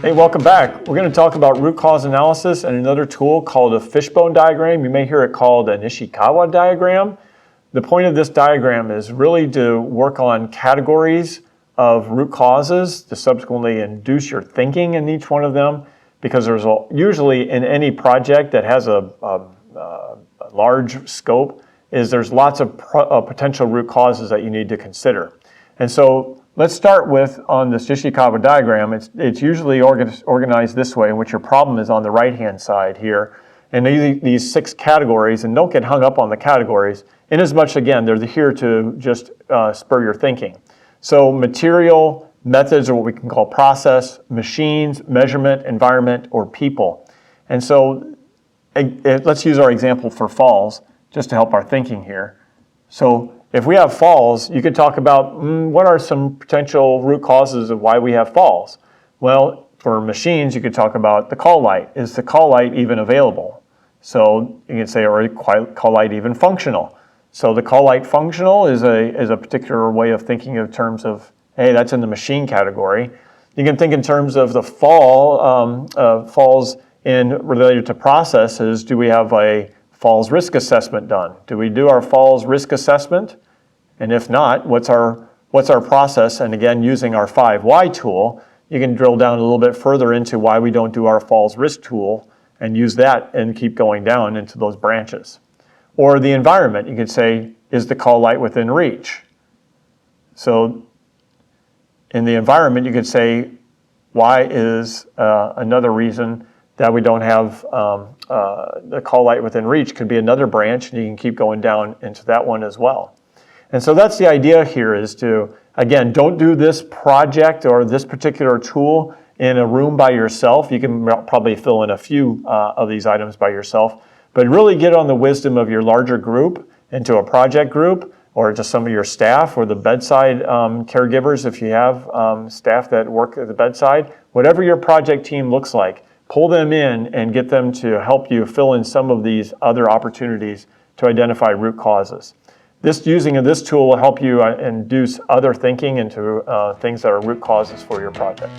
Hey, welcome back. We're going to talk about root cause analysis and another tool called a fishbone diagram. You may hear it called an Ishikawa diagram. The point of this diagram is really to work on categories of root causes to subsequently induce your thinking in each one of them, because there's usually in any project that has a large scope, there's lots of potential root causes that you need to consider. And so let's start with, on this Ishikawa diagram, it's usually organized this way, in which your problem is on the right-hand side here. And these 6 categories, and don't get hung up on the categories, in as much, again, they're here to just spur your thinking. So material, methods, or what we can call process, machines, measurement, environment, or people. And so let's use our example for falls, just to help our thinking here. So if we have falls, you could talk about what are some potential root causes of why we have falls. Well, for machines, you could talk about the call light. Is the call light even available? So you can say, or call light even functional? So the call light functional is a particular way of thinking in terms of, hey, that's in the machine category. You can think in terms of the falls related to processes. Do we have a falls risk assessment done? Do we do our falls risk assessment? And if not, what's our process? And again, using our 5 why tool, you can drill down a little bit further into why we don't do our falls risk tool and use that and keep going down into those branches. Or the environment, you could say, is the call light within reach? So in the environment, you could say, why is another reason that we don't have the call light within reach could be another branch, and you can keep going down into that one as well. And so that's the idea here, is to, again, don't do this project or this particular tool in a room by yourself. You can probably fill in a few of these items by yourself, but really get on the wisdom of your larger group into a project group, or just some of your staff, or the bedside caregivers if you have staff that work at the bedside. Whatever your project team looks like, pull them in and get them to help you fill in some of these other opportunities to identify root causes. Using this tool will help you induce other thinking into things that are root causes for your project.